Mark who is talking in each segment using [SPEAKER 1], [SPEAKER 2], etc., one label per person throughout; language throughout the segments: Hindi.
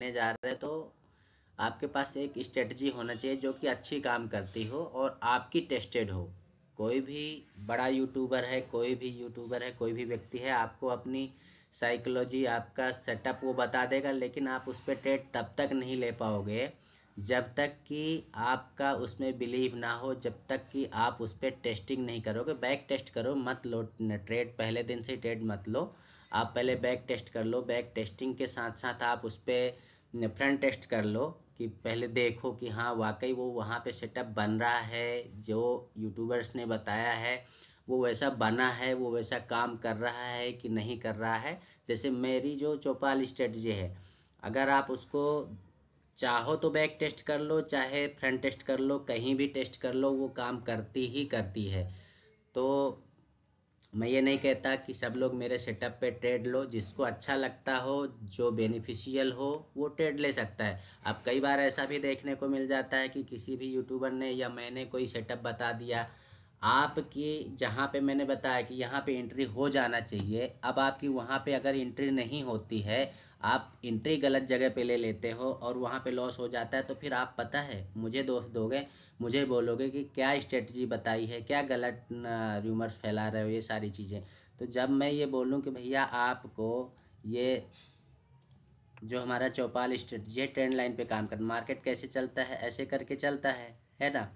[SPEAKER 1] करने जा रहे हैं तो आपके पास एक स्ट्रेटजी होना चाहिए जो कि अच्छी काम करती हो और आपकी टेस्टेड हो। कोई भी बड़ा यूट्यूबर है, कोई भी यूट्यूबर है, कोई भी व्यक्ति है, आपको अपनी साइकोलॉजी, आपका सेटअप वो बता देगा, लेकिन आप उस पर ट्रेड तब तक नहीं ले पाओगे जब तक कि आपका उसमें बिलीव ना हो, जब तक कि आप उस पर टेस्टिंग नहीं करोगे। बैक टेस्ट करो, मत लो ट्रेड, पहले दिन से ट्रेड मत लो। आप पहले बैक टेस्ट कर लो, बैक टेस्टिंग के साथ साथ आप उस पर फ्रंट टेस्ट कर लो कि पहले देखो कि हाँ वाकई वो वहाँ पे सेटअप बन रहा है, जो यूट्यूबर्स ने बताया है वो वैसा बना है, वो वैसा काम कर रहा है कि नहीं कर रहा है। जैसे मेरी जो चौपाल स्ट्रेटजी है, अगर आप उसको चाहो तो बैक टेस्ट कर लो, चाहे फ्रंट टेस्ट कर लो, कहीं भी टेस्ट कर लो, वो काम करती ही करती है। तो मैं ये नहीं कहता कि सब लोग मेरे सेटअप पे ट्रेड लो, जिसको अच्छा लगता हो, जो बेनिफिशियल हो वो ट्रेड ले सकता है। अब कई बार ऐसा भी देखने को मिल जाता है कि किसी भी यूट्यूबर ने या मैंने कोई सेटअप बता दिया आपकी, जहाँ पे मैंने बताया कि यहाँ पे एंट्री हो जाना चाहिए, अब आपकी वहाँ पे अगर एंट्री नहीं होती है, आप एंट्री गलत जगह पे ले लेते हो और वहाँ पे लॉस हो जाता है, तो फिर आप पता है मुझे दोष दोगे, मुझे बोलोगे कि क्या स्ट्रेटजी बताई है, क्या गलत रूमर्स फैला रहे हो, ये सारी चीज़ें। तो जब मैं ये बोलूँ कि भैया आपको ये जो हमारा चौपाल स्ट्रेटजी है, ट्रेंड लाइन पे काम कर, मार्केट कैसे चलता है, ऐसे करके चलता है ना,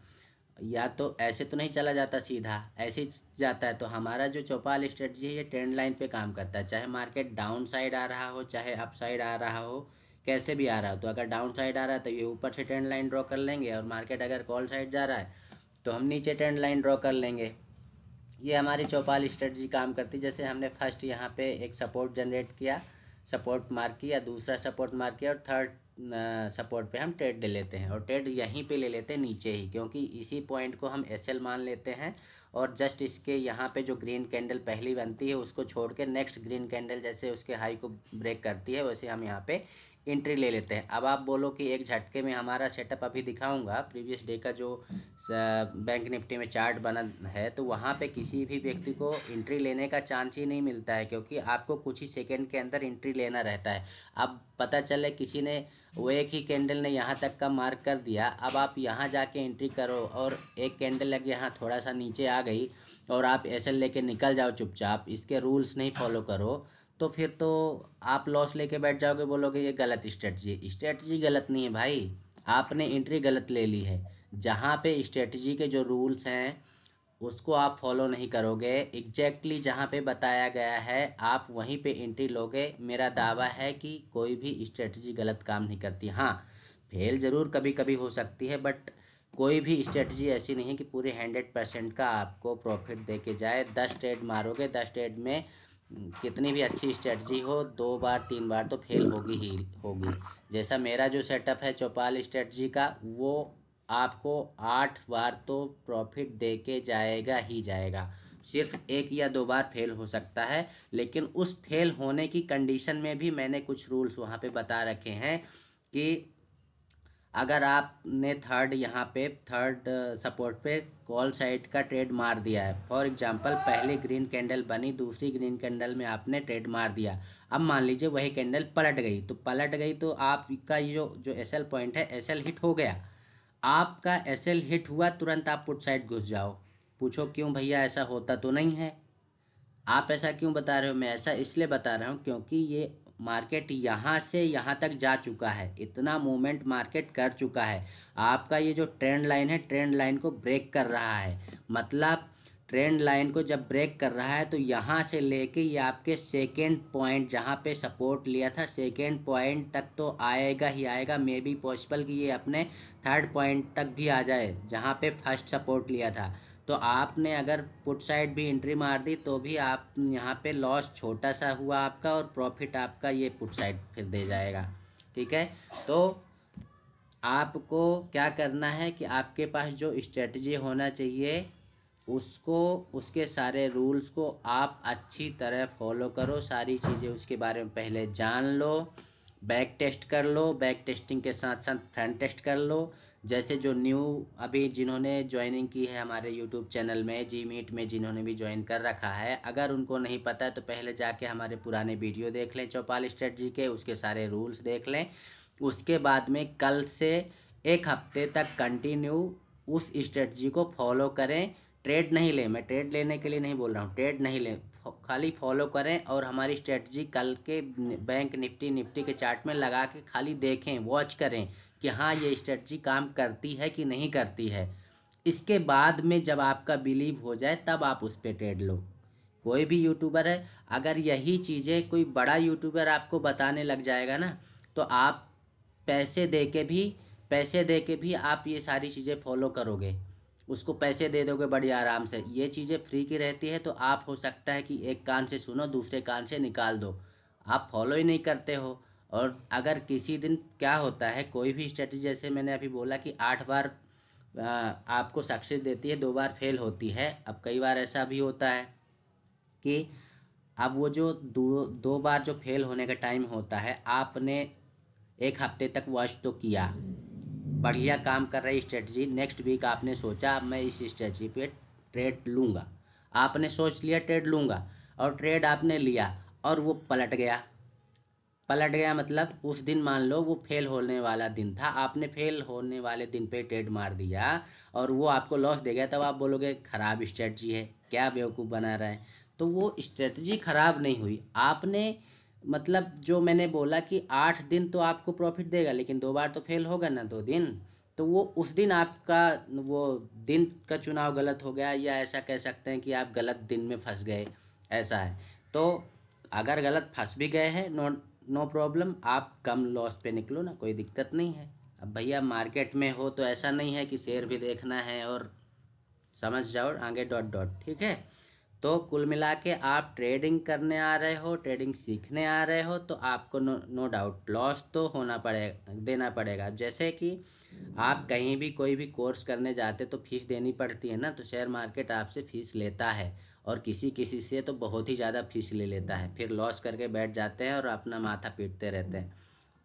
[SPEAKER 1] या तो ऐसे तो नहीं चला जाता सीधा, ऐसे ही जाता है। तो हमारा जो चौपाल स्ट्रेटजी है ये ट्रेंड लाइन पे काम करता है, चाहे मार्केट डाउन साइड आ रहा हो, चाहे अप साइड आ रहा हो, कैसे भी आ रहा हो। तो अगर डाउन साइड आ रहा है तो ये ऊपर से ट्रेंड लाइन ड्रॉ कर लेंगे, और मार्केट अगर कॉल साइड जा रहा है तो हम नीचे ट्रेंड लाइन ड्रॉ कर लेंगे। ये हमारी चौपाल स्ट्रेटजी काम करती है। जैसे हमने फर्स्ट यहाँ पे एक सपोर्ट जनरेट किया, सपोर्ट मार्क किया, दूसरा सपोर्ट मार्क किया, और थर्ड सपोर्ट पे हम ट्रेड ले लेते हैं, और ट्रेड यहीं पे ले लेते हैं नीचे ही, क्योंकि इसी पॉइंट को हम एसएल मान लेते हैं। और जस्ट इसके यहाँ पे जो ग्रीन कैंडल पहली बनती है उसको छोड़ के नेक्स्ट ग्रीन कैंडल जैसे उसके हाई को ब्रेक करती है, वैसे हम यहाँ पे एंट्री ले लेते हैं। अब आप बोलो कि एक झटके में हमारा सेटअप अभी दिखाऊंगा, प्रीवियस डे का जो बैंक निफ्टी में चार्ट बना है, तो वहाँ पे किसी भी व्यक्ति को एंट्री लेने का चांस ही नहीं मिलता है, क्योंकि आपको कुछ ही सेकंड के अंदर एंट्री लेना रहता है। अब पता चले किसी ने वो एक ही कैंडल ने यहाँ तक का मार्क कर दिया, अब आप यहाँ जाके एंट्री करो और एक कैंडल लग यहाँ थोड़ा सा नीचे आ गई और आप एसएल लेके निकल जाओ चुपचाप, इसके रूल्स नहीं फॉलो करो, तो फिर तो आप लॉस लेके बैठ जाओगे, बोलोगे ये गलत स्ट्रेटजी। स्ट्रेटजी गलत नहीं है भाई, आपने एंट्री गलत ले ली है। जहाँ पे स्ट्रेटजी के जो रूल्स हैं उसको आप फॉलो नहीं करोगे, एग्जैक्टली जहाँ पे बताया गया है आप वहीं पे एंट्री लोगे, मेरा दावा है कि कोई भी स्ट्रेटजी गलत काम नहीं करती। हाँ, फेल ज़रूर कभी कभी हो सकती है, बट कोई भी स्ट्रेटजी ऐसी नहीं है कि पूरे 100% का आपको प्रॉफिट दे के जाए। 10 ट्रेड मारोगे, 10 ट्रेड में कितनी भी अच्छी स्ट्रेटजी हो, 2 बार 3 बार तो फेल होगी ही होगी। जैसा मेरा जो सेटअप है चौपाल स्ट्रेटजी का, वो आपको 8 बार तो प्रॉफिट दे के जाएगा ही जाएगा। सिर्फ 1 या 2 बार फेल हो सकता है, लेकिन उस फेल होने की कंडीशन में भी मैंने कुछ रूल्स वहाँ पे बता रखे हैं कि अगर आपने थर्ड यहाँ पे थर्ड सपोर्ट पे कॉल साइड का ट्रेड मार दिया है, फॉर एग्जांपल पहली ग्रीन कैंडल बनी, दूसरी ग्रीन कैंडल में आपने ट्रेड मार दिया, अब मान लीजिए वही कैंडल पलट गई, तो आपका ये जो एसएल पॉइंट है, एसएल हिट हो गया। आपका एसएल हिट हुआ, तुरंत आप पुट साइड घुस जाओ। पूछो क्यों भैया, ऐसा होता तो नहीं है। आप ऐसा क्यों बता रहे हो? मैं ऐसा इसलिए बता रहा हूँ क्योंकि ये मार्केट यहाँ से यहाँ तक जा चुका है, इतना मूवमेंट मार्केट कर चुका है। आपका ये जो ट्रेंड लाइन है, ट्रेंड लाइन को ब्रेक कर रहा है। मतलब ट्रेंड लाइन को जब ब्रेक कर रहा है तो यहाँ से लेके ये आपके सेकेंड पॉइंट जहाँ पे सपोर्ट लिया था, सेकेंड पॉइंट तक तो आएगा ही आएगा। मे बी पॉसिबल कि ये अपने थर्ड पॉइंट तक भी आ जाए जहाँ पे फर्स्ट सपोर्ट लिया था। तो आपने अगर पुट साइड भी एंट्री मार दी तो भी आप यहाँ पे लॉस छोटा सा हुआ आपका, और प्रॉफिट आपका ये पुट साइड फिर दे जाएगा। ठीक है, तो आपको क्या करना है कि आपके पास जो स्ट्रेटजी होना चाहिए उसको, उसके सारे रूल्स को आप अच्छी तरह फॉलो करो, सारी चीज़ें उसके बारे में पहले जान लो, बैक टेस्ट कर लो, बैक टेस्टिंग के साथ साथ फ्रंट टेस्ट कर लो। जैसे जो न्यू अभी जिन्होंने ज्वाइनिंग की है हमारे यूट्यूब चैनल में, जी मीट में जिन्होंने भी ज्वाइन कर रखा है, अगर उनको नहीं पता है तो पहले जाके हमारे पुराने वीडियो देख लें चौपाल स्ट्रेटजी के, उसके सारे रूल्स देख लें। उसके बाद में कल से 1 हफ्ते तक कंटिन्यू उस स्ट्रेटजी को फॉलो करें। ट्रेड नहीं लें, मैं ट्रेड लेने के लिए नहीं बोल रहा हूँ, ट्रेड नहीं लें, खाली फॉलो करें और हमारी स्ट्रेटजी कल के बैंक निफ्टी के चार्ट में लगा के खाली देखें, वॉच करें कि हाँ ये स्ट्रेटजी काम करती है कि नहीं करती है। इसके बाद में जब आपका बिलीव हो जाए तब आप उस पर ट्रेड लो। कोई भी यूट्यूबर है, अगर यही चीज़ें कोई बड़ा यूट्यूबर आपको बताने लग जाएगा ना, तो आप पैसे दे के भी पैसे दे के भी आप ये सारी चीज़ें फॉलो करोगे, उसको पैसे दे दोगे बड़ी आराम से। ये चीज़ें फ्री की रहती है तो आप हो सकता है कि एक कान से सुनो दूसरे कान से निकाल दो, आप फॉलो ही नहीं करते हो। और अगर किसी दिन क्या होता है, कोई भी स्ट्रेटजी जैसे मैंने अभी बोला कि 8 बार आपको सक्सेस देती है, 2 बार फेल होती है। अब कई बार ऐसा भी होता है कि अब वो जो दो दो बार जो फेल होने का टाइम होता है, आपने 1 हफ्ते तक वॉच तो किया, बढ़िया काम कर रही स्ट्रेटजी, नेक्स्ट वीक आपने सोचा अब मैं इस स्ट्रेटजी पे ट्रेड लूँगा, आपने सोच लिया ट्रेड लूँगा, और ट्रेड आपने लिया और वो पलट गया मतलब उस दिन मान लो वो फेल होने वाला दिन था, आपने फेल होने वाले दिन पे ट्रेड मार दिया और वो आपको लॉस दे गया, तब आप बोलोगे ख़राब स्ट्रेटजी है, क्या बेवकूफ़ बना रहा है। तो वो स्ट्रेटजी ख़राब नहीं हुई, आपने मतलब जो मैंने बोला कि 8 दिन तो आपको प्रॉफिट देगा, लेकिन 2 बार तो फेल होगा ना, 2 दिन। तो वो उस दिन आपका वो दिन का चुनाव गलत हो गया, या ऐसा कह सकते हैं कि आप गलत दिन में फंस गए, ऐसा है। तो अगर गलत फंस भी गए हैं, नो नो प्रॉब्लम, आप कम लॉस पे निकलो ना, कोई दिक्कत नहीं है। अब भैया मार्केट में हो तो ऐसा नहीं है कि शेयर भी देखना है और समझ जाओ आगे डॉट डॉट, ठीक है। तो कुल मिला के आप ट्रेडिंग करने आ रहे हो, ट्रेडिंग सीखने आ रहे हो, तो आपको नो डाउट लॉस तो होना पड़ेगा, देना पड़ेगा। जैसे कि आप कहीं भी कोई भी कोर्स करने जाते तो फीस देनी पड़ती है ना, तो शेयर मार्केट आपसे फीस लेता है, और किसी किसी से तो बहुत ही ज़्यादा फीस ले लेता है, फिर लॉस करके बैठ जाते हैं और अपना माथा पीटते रहते हैं।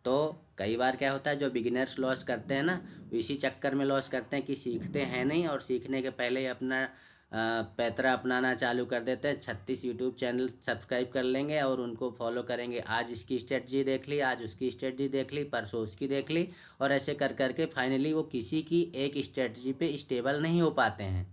[SPEAKER 1] तो कई बार क्या होता है, जो बिगिनर्स लॉस करते हैं ना, इसी चक्कर में लॉस करते हैं कि सीखते हैं नहीं, और सीखने के पहले ही अपना पैतरा अपनाना चालू कर देते हैं। 36 यूट्यूब चैनल सब्सक्राइब कर लेंगे और उनको फॉलो करेंगे, आज इसकी स्ट्रेटजी देख ली, आज उसकी स्ट्रेटजी देख ली, परसों उसकी देख ली, और ऐसे कर करके फाइनली वो किसी की एक स्ट्रेटजी पे स्टेबल नहीं हो पाते हैं,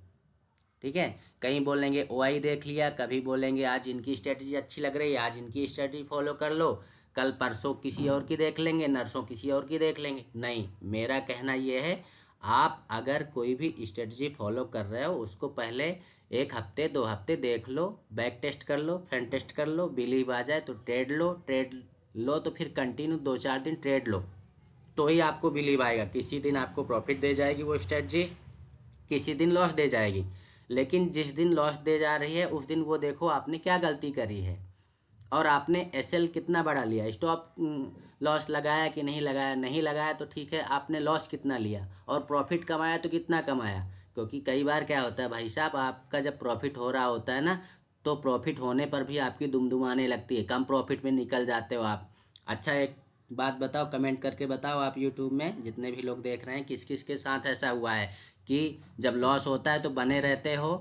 [SPEAKER 1] ठीक है। कहीं बोलेंगे ओआई देख लिया, कभी बोलेंगे आज इनकी स्ट्रेटजी अच्छी लग रही है, आज इनकी स्ट्रेटजी फॉलो कर लो, कल परसों किसी और की देख लेंगे, नरसों किसी और की देख लेंगे। नहीं, मेरा कहना ये है, आप अगर कोई भी स्ट्रेटजी फॉलो कर रहे हो उसको पहले 1 हफ्ते 2 हफ्ते देख लो, बैक टेस्ट कर लो, फ्रंट टेस्ट कर लो, बिलीव आ जाए तो ट्रेड लो तो फिर कंटिन्यू 2 4 दिन ट्रेड लो, तो ही आपको बिलीव आएगा। किसी दिन आपको प्रॉफिट दे जाएगी वो स्ट्रेटजी, किसी दिन लॉस दे जाएगी, लेकिन जिस दिन लॉस दे जा रही है उस दिन वो देखो आपने क्या गलती करी है, और आपने एसएल कितना बड़ा लिया, स्टॉप लॉस लगाया कि नहीं लगाया, नहीं लगाया तो ठीक है, आपने लॉस कितना लिया, और प्रॉफिट कमाया तो कितना कमाया। क्योंकि कई बार क्या होता है भाई साहब, आपका जब प्रॉफिट हो रहा होता है ना, तो प्रॉफिट होने पर भी आपकी दुमदुमाने लगती है, कम प्रॉफिट में निकल जाते हो आप। अच्छा एक बात बताओ, कमेंट करके बताओ आप यूट्यूब में जितने भी लोग देख रहे हैं, किस किस के साथ ऐसा हुआ है कि जब लॉस होता है तो बने रहते हो,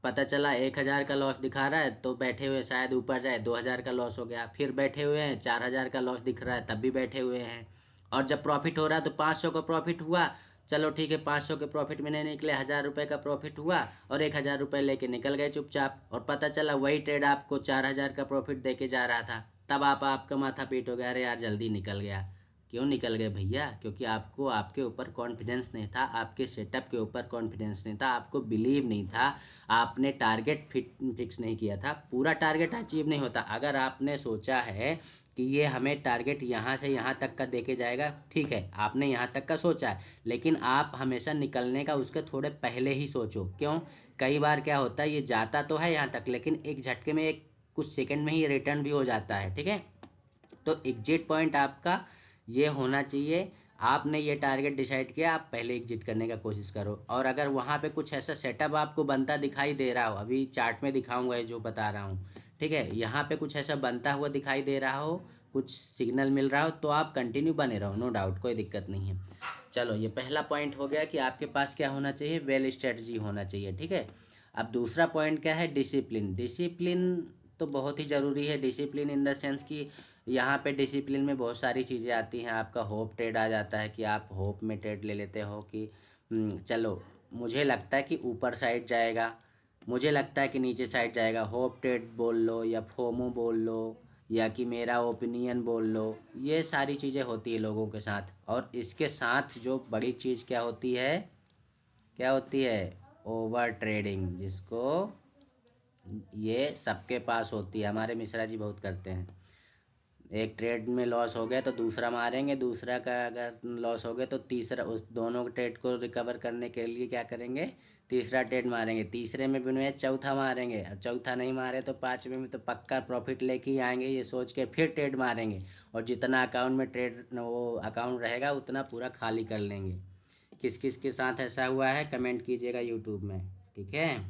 [SPEAKER 1] पता चला 1,000 का लॉस दिखा रहा है तो बैठे हुए शायद ऊपर जाए, 2,000 का लॉस हो गया, फिर बैठे हुए हैं 4,000 का लॉस दिख रहा है तब भी बैठे हुए हैं, और जब प्रॉफिट हो रहा है तो 500 का प्रॉफिट हुआ, चलो ठीक है 500 के प्रॉफिट में नहीं निकले, 1,000 रुपये का प्रॉफिट हुआ और 1,000 रुपये लेके निकल गए चुपचाप, और पता चला वही ट्रेड आपको 4,000 का प्रॉफिट दे के जा रहा था, तब आपका माथा पीट हो गया, अरे यार जल्दी निकल गया। क्यों निकल गए भैया? क्योंकि आपको आपके ऊपर कॉन्फिडेंस नहीं था, आपके सेटअप के ऊपर कॉन्फिडेंस नहीं था, आपको बिलीव नहीं था, आपने टारगेट फिक्स नहीं किया था। पूरा टारगेट अचीव नहीं होता, अगर आपने सोचा है कि ये हमें टारगेट यहाँ से यहाँ तक का देके जाएगा, ठीक है आपने यहाँ तक का सोचा है, लेकिन आप हमेशा निकलने का उसके थोड़े पहले ही सोचो। क्यों? कई बार क्या होता है, ये जाता तो है यहाँ तक, लेकिन एक झटके में एक कुछ सेकंड में ही रिटर्न भी हो जाता है, ठीक है। तो एग्जिट पॉइंट आपका ये होना चाहिए, आपने ये टारगेट डिसाइड किया, आप पहले एग्जिट करने का कोशिश करो। और अगर वहाँ पे कुछ ऐसा सेटअप आपको बनता दिखाई दे रहा हो, अभी चार्ट में दिखाऊंगा ये जो बता रहा हूँ, ठीक है, यहाँ पे कुछ ऐसा बनता हुआ दिखाई दे रहा हो, कुछ सिग्नल मिल रहा हो, तो आप कंटिन्यू बने रहो, नो डाउट, कोई दिक्कत नहीं है। चलो ये पहला पॉइंट हो गया कि आपके पास क्या होना चाहिए, वेल स्ट्रेटजी होना चाहिए, ठीक है। अब दूसरा पॉइंट क्या है, डिसिप्लिन। डिसिप्लिन तो बहुत ही ज़रूरी है, डिसिप्लिन इन द सेंस कि यहाँ पे डिसिप्लिन में बहुत सारी चीज़ें आती हैं। आपका होप ट्रेड आ जाता है कि आप होप में ट्रेड ले लेते हो कि चलो मुझे लगता है कि ऊपर साइड जाएगा, मुझे लगता है कि नीचे साइड जाएगा। होप ट्रेड बोल लो या फोमो बोल लो या कि मेरा ओपिनियन बोल लो, ये सारी चीज़ें होती है लोगों के साथ। और इसके साथ जो बड़ी चीज़ क्या होती है, क्या होती है, ओवर ट्रेडिंग, जिसको ये सबके पास होती है। हमारे मिश्रा जी बहुत करते हैं। एक ट्रेड में लॉस हो गया तो दूसरा मारेंगे, दूसरा का अगर लॉस हो गया तो तीसरा, उस दोनों ट्रेड को रिकवर करने के लिए क्या करेंगे, तीसरा ट्रेड मारेंगे, तीसरे में भी चौथा मारेंगे, और चौथा नहीं मारे तो पाँचवें में तो पक्का प्रॉफिट लेके ही आएंगे, ये सोच के फिर ट्रेड मारेंगे। और जितना अकाउंट में ट्रेड वो अकाउंट रहेगा उतना पूरा खाली कर लेंगे। किस किस के साथ ऐसा हुआ है कमेंट कीजिएगा यूट्यूब में, ठीक है।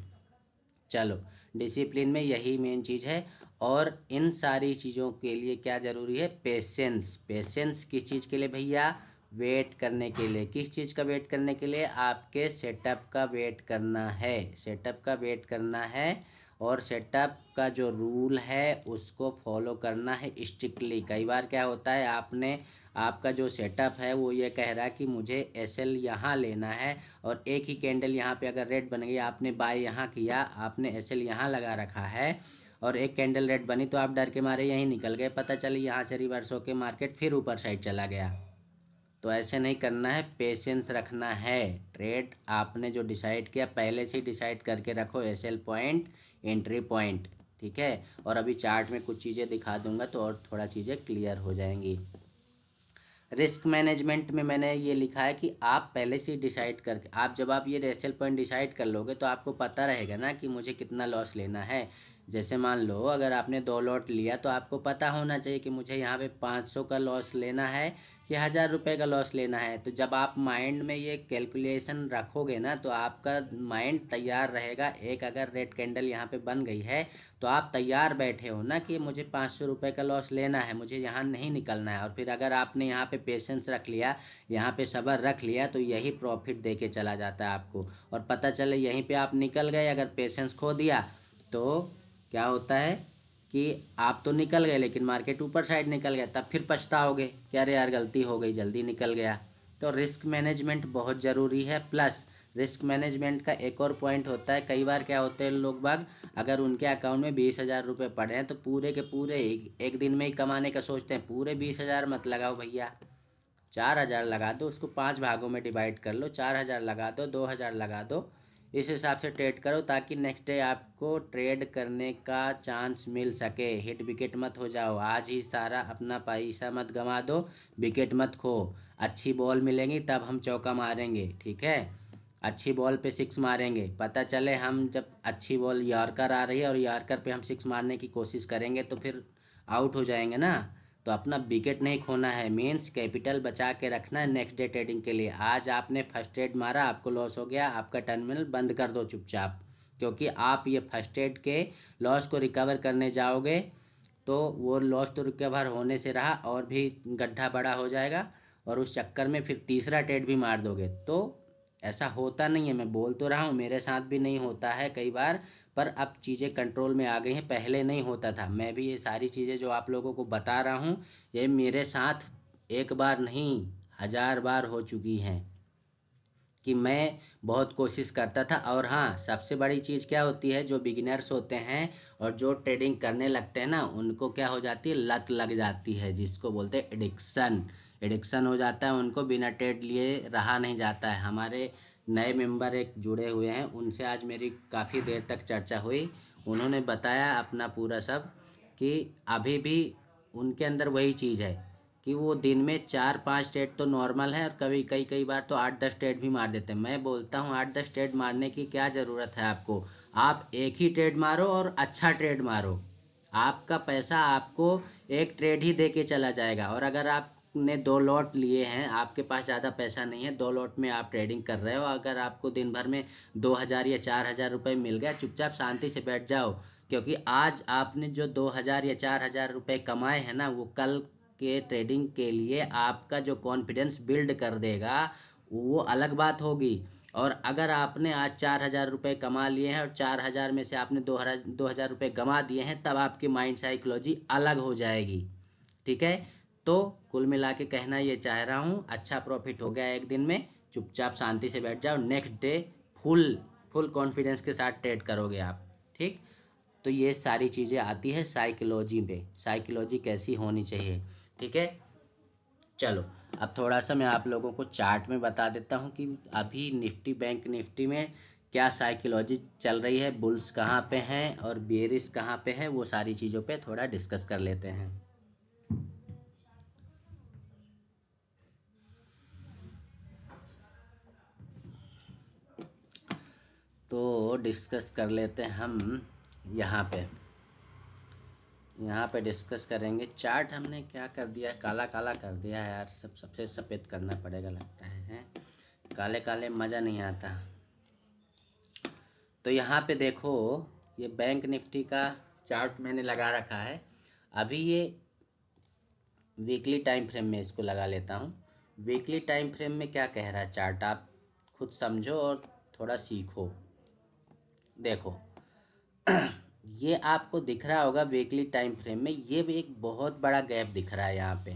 [SPEAKER 1] चलो, डिसिप्लिन में यही मेन चीज़ है। और इन सारी चीज़ों के लिए क्या ज़रूरी है, पेशेंस। पेशेंस किस चीज़ के लिए भैया, वेट करने के लिए। किस चीज़ का वेट करने के लिए, आपके सेटअप का वेट करना है, सेटअप का वेट करना है। और सेटअप का जो रूल है उसको फॉलो करना है स्ट्रिक्टली। कई बार क्या होता है, आपने आपका जो सेटअप है वो ये कह रहा है कि मुझे एसएल यहाँ लेना है, और एक ही कैंडल यहाँ पे अगर रेड बन गई, आपने बाय यहाँ किया, आपने एसएल यहाँ लगा रखा है, और एक कैंडल रेड बनी तो आप डर के मारे यहीं निकल गए, पता चली यहाँ से रिवर्स होके मार्केट फिर ऊपर साइड चला गया। तो ऐसे नहीं करना है, पेशेंस रखना है। ट्रेड आपने जो डिसाइड किया पहले से ही डिसाइड करके रखो, एसएल पॉइंट, एंट्री पॉइंट, ठीक है। और अभी चार्ट में कुछ चीज़ें दिखा दूंगा तो और थोड़ा चीज़ें क्लियर हो जाएंगी। रिस्क मैनेजमेंट में मैंने ये लिखा है कि आप पहले से ही डिसाइड करके, आप जब आप ये रेसल पॉइंट डिसाइड कर लोगे तो आपको पता रहेगा ना कि मुझे कितना लॉस लेना है। जैसे मान लो अगर आपने 2 लॉट लिया तो आपको पता होना चाहिए कि मुझे यहाँ पे 500 का लॉस लेना है कि 1000 रुपये का लॉस लेना है। तो जब आप माइंड में ये कैलकुलेशन रखोगे ना तो आपका माइंड तैयार रहेगा। एक अगर रेड कैंडल यहाँ पे बन गई है तो आप तैयार बैठे हो ना कि मुझे 500 रुपये का लॉस लेना है, मुझे यहाँ नहीं निकलना है। और फिर अगर आपने यहाँ पे पेशेंस रख लिया, यहाँ पे सब्र रख लिया, तो यही प्रॉफिट दे के चला जाता है आपको। और पता चले यहीं पे आप निकल गए, अगर पेशेंस खो दिया तो क्या होता है कि आप तो निकल गए लेकिन मार्केट ऊपर साइड निकल गया, तब फिर पछताओगे कि अरे यार गलती हो गई, जल्दी निकल गया। तो रिस्क मैनेजमेंट बहुत ज़रूरी है। प्लस रिस्क मैनेजमेंट का एक और पॉइंट होता है, कई बार क्या होते हैं लोग बाग, अगर उनके अकाउंट में 20,000 रुपये पड़े हैं तो पूरे के पूरे एक दिन में ही कमाने का सोचते हैं। पूरे 20,000 मत लगाओ भैया, 4,000 लगा दो, उसको 5 भागों में डिवाइड कर लो, 4,000 लगा दो, 2,000 लगा दो। इस हिसाब से ट्रेड करो ताकि नेक्स्ट डे आपको ट्रेड करने का चांस मिल सके। हिट विकेट मत हो जाओ, आज ही सारा अपना पैसा मत गंवा दो, विकेट मत खो। अच्छी बॉल मिलेंगी तब हम चौका मारेंगे, ठीक है। अच्छी बॉल पे सिक्स मारेंगे, पता चले हम जब अच्छी बॉल यॉर्कर आ रही है और यॉर्कर पे हम सिक्स मारने की कोशिश करेंगे तो फिर आउट हो जाएंगे ना। तो अपना विकेट नहीं खोना है, मीन्स कैपिटल बचा के रखना है नेक्स्ट डे ट्रेडिंग के लिए। आज आपने फर्स्ट ट्रेड मारा, आपको लॉस हो गया, आपका टर्मिनल बंद कर दो चुपचाप, क्योंकि आप ये फर्स्ट ट्रेड के लॉस को रिकवर करने जाओगे तो वो लॉस तो रिकवर होने से रहा और भी गड्ढा बड़ा हो जाएगा, और उस चक्कर में फिर तीसरा ट्रेड भी मार दोगे। तो ऐसा होता नहीं है, मैं बोल तो रहा हूँ, मेरे साथ भी नहीं होता है कई बार, पर अब चीज़ें कंट्रोल में आ गई हैं, पहले नहीं होता था। मैं भी ये सारी चीज़ें जो आप लोगों को बता रहा हूँ ये मेरे साथ एक बार नहीं 1000 बार हो चुकी हैं, कि मैं बहुत कोशिश करता था। और हाँ, सबसे बड़ी चीज़ क्या होती है, जो बिगिनर्स होते हैं और जो ट्रेडिंग करने लगते हैं ना, उनको क्या हो जाती है, लत लग जाती है, जिसको बोलते हैं एडिक्शन। एडिक्शन हो जाता है उनको, बिना ट्रेड लिए रहा नहीं जाता है। हमारे नए मेंबर एक जुड़े हुए हैं, उनसे आज मेरी काफ़ी देर तक चर्चा हुई। उन्होंने बताया अपना पूरा सब, कि अभी भी उनके अंदर वही चीज़ है कि वो दिन में 4-5 ट्रेड तो नॉर्मल है, और कभी कई कई बार तो 8-10 ट्रेड भी मार देते हैं। मैं बोलता हूँ 8-10 ट्रेड मारने की क्या ज़रूरत है आपको, आप एक ही ट्रेड मारो और अच्छा ट्रेड मारो। आपका पैसा आपको एक ट्रेड ही दे के चला जाएगा। और अगर आपने 2 लॉट लिए हैं, आपके पास ज़्यादा पैसा नहीं है, 2 लॉट में आप ट्रेडिंग कर रहे हो, अगर आपको दिन भर में 2,000 या 4,000 रुपये मिल गया, चुपचाप शांति से बैठ जाओ। क्योंकि आज आपने जो 2,000 या 4,000 रुपये कमाए हैं ना, वो कल के ट्रेडिंग के लिए आपका जो कॉन्फिडेंस बिल्ड कर देगा, वो अलग बात होगी। और अगर आपने आज 4,000 रुपये कमा लिए हैं और 4,000 में से आपने 2,000 रुपये गंवा दिए हैं, तब आपकी माइंड साइकोलॉजी अलग हो जाएगी, ठीक है। तो कुल मिला के कहना ये चाह रहा हूँ, अच्छा प्रॉफिट हो गया एक दिन में, चुपचाप शांति से बैठ जाओ, next day full full confidence के साथ ट्रेड करोगे आप। ठीक। तो ये सारी चीज़ें आती है साइकोलॉजी पे, साइकोलॉजी कैसी होनी चाहिए। ठीक है। चलो, अब थोड़ा सा मैं आप लोगों को चार्ट में बता देता हूँ कि अभी निफ्टी बैंक निफ्टी में क्या साइकोलॉजी चल रही है, बुल्स कहाँ पे हैं और बेरिस कहाँ पे है, वो सारी चीज़ों पे थोड़ा डिस्कस कर लेते हैं। तो डिस्कस कर लेते हैं हम यहाँ पे डिस्कस करेंगे। चार्ट हमने क्या कर दिया है, काला काला कर दिया है यार, सबसे सफ़ेद करना पड़ेगा लगता है, हैं? काले काले मज़ा नहीं आता। तो यहाँ पे देखो, ये बैंक निफ्टी का चार्ट मैंने लगा रखा है। अभी ये वीकली टाइम फ्रेम में इसको लगा लेता हूँ। वीकली टाइम फ्रेम में क्या कह रहा है चार्ट, आप खुद समझो और थोड़ा सीखो। देखो, ये आपको दिख रहा होगा वीकली टाइम फ्रेम में, ये भी एक बहुत बड़ा गैप दिख रहा है यहाँ पे,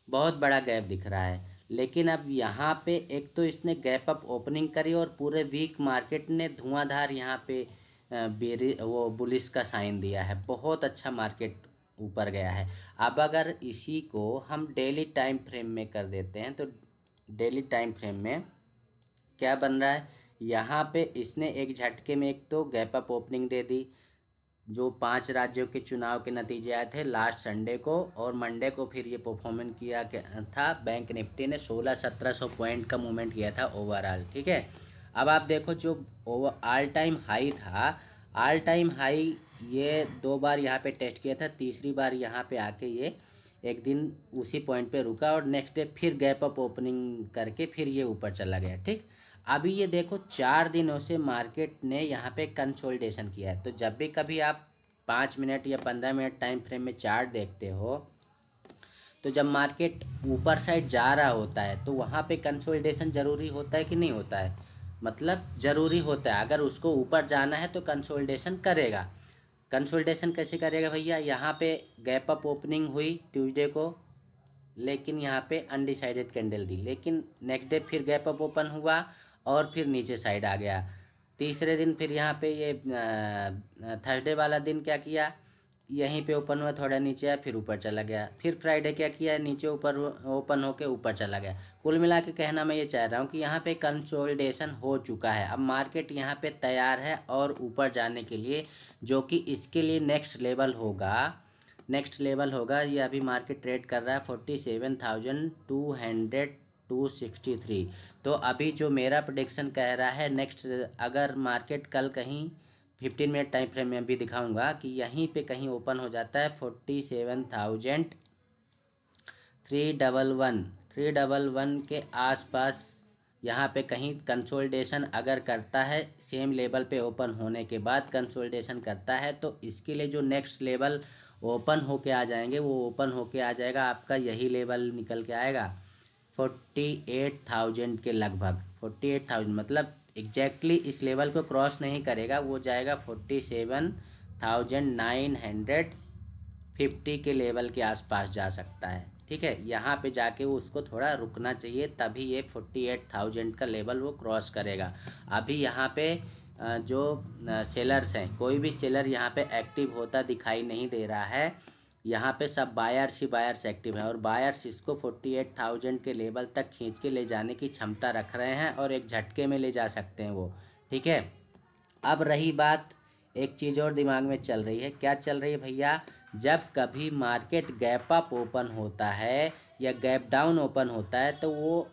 [SPEAKER 1] बहुत बड़ा गैप दिख रहा है। लेकिन अब यहाँ पे एक तो इसने गैप अप ओपनिंग करी और पूरे वीक मार्केट ने धुआंधार यहाँ पे बेरी वो बुलिश का साइन दिया है, बहुत अच्छा मार्केट ऊपर गया है। अब अगर इसी को हम डेली टाइम फ्रेम में कर देते हैं तो डेली टाइम फ्रेम में क्या बन रहा है, यहाँ पे इसने एक झटके में एक तो गैप अप ओपनिंग दे दी, जो 5 राज्यों के चुनाव के नतीजे आए थे लास्ट संडे को, और मंडे को फिर ये परफॉर्मेंस किया था बैंक निफ्टी ने 1600-1700 पॉइंट का मूवमेंट किया था ओवरऑल। ठीक है। अब आप देखो, जो ओवर ऑल टाइम हाई था, ऑल टाइम हाई ये 2 बार यहाँ पे टेस्ट किया था, तीसरी बार यहाँ पे आके ये एक दिन उसी पॉइंट पे रुका और नेक्स्ट डे फिर गैप अप ओपनिंग करके फिर ये ऊपर चला गया। ठीक। अभी ये देखो, 4 दिनों से मार्केट ने यहाँ पे कंसोलिडेशन किया है। तो जब भी कभी आप 5 मिनट या 15 मिनट टाइम फ्रेम में चार्ट देखते हो, तो जब मार्केट ऊपर साइड जा रहा होता है तो वहाँ पे कंसोलिडेशन ज़रूरी होता है कि नहीं होता है, मतलब ज़रूरी होता है। अगर उसको ऊपर जाना है तो कंसोलिडेशन करेगा। कंसोलिडेशन कैसे करेगा भैया, यहाँ पे गैप अप ओपनिंग हुई ट्यूसडे को, लेकिन यहाँ पे अनडिसाइडेड कैंडल दी, लेकिन नेक्स्ट डे फिर गैप अप ओपन हुआ और फिर नीचे साइड आ गया। तीसरे दिन फिर यहाँ पे ये थर्सडे वाला दिन क्या किया, यहीं पे ओपन हुआ, थोड़ा नीचे आया, फिर ऊपर चला गया। फिर फ्राइडे क्या किया, नीचे ऊपर ओपन होके ऊपर चला गया। कुल मिला के कहना मैं ये चाह रहा हूँ कि यहाँ पे कंसोलिडेशन हो चुका है, अब मार्केट यहाँ पे तैयार है और ऊपर जाने के लिए, जो कि इसके लिए नेक्स्ट लेवल होगा। ये अभी मार्केट ट्रेड कर रहा है 47,263। तो अभी जो मेरा प्रेडिक्शन कह रहा है, नेक्स्ट अगर मार्केट कल कहीं 15 मिनट टाइम फ्रेम में भी दिखाऊंगा कि यहीं पे कहीं ओपन हो जाता है 47,311 के आसपास, यहाँ पे कहीं कंसोलिडेशन अगर करता है, सेम लेवल पे ओपन होने के बाद कंसोलिडेशन करता है, तो इसके लिए जो नेक्स्ट लेवल ओपन होके आ जाएंगे, वो ओपन होके आ जाएगा आपका, यही लेवल निकल के आएगा 48,000 के लगभग। 48,000 मतलब एग्जैक्टली इस लेवल को क्रॉस नहीं करेगा, वो जाएगा 47,950 के लेवल के आसपास जा सकता है। ठीक है। यहाँ पे जाके वो उसको थोड़ा रुकना चाहिए, तभी ये 48,000 का लेवल वो क्रॉस करेगा। अभी यहाँ पे जो सेलर्स हैं, कोई भी सेलर यहाँ पे एक्टिव होता दिखाई नहीं दे रहा है। यहाँ पे सब बायर्स ही बायर्स एक्टिव हैं और बायर्स इसको 48,000 के लेवल तक खींच के ले जाने की क्षमता रख रहे हैं और एक झटके में ले जा सकते हैं वो। ठीक है। अब रही बात, एक चीज़ और दिमाग में चल रही है, क्या चल रही है भैया, जब कभी मार्केट गैप अप ओपन होता है या गैप डाउन ओपन होता है, तो वो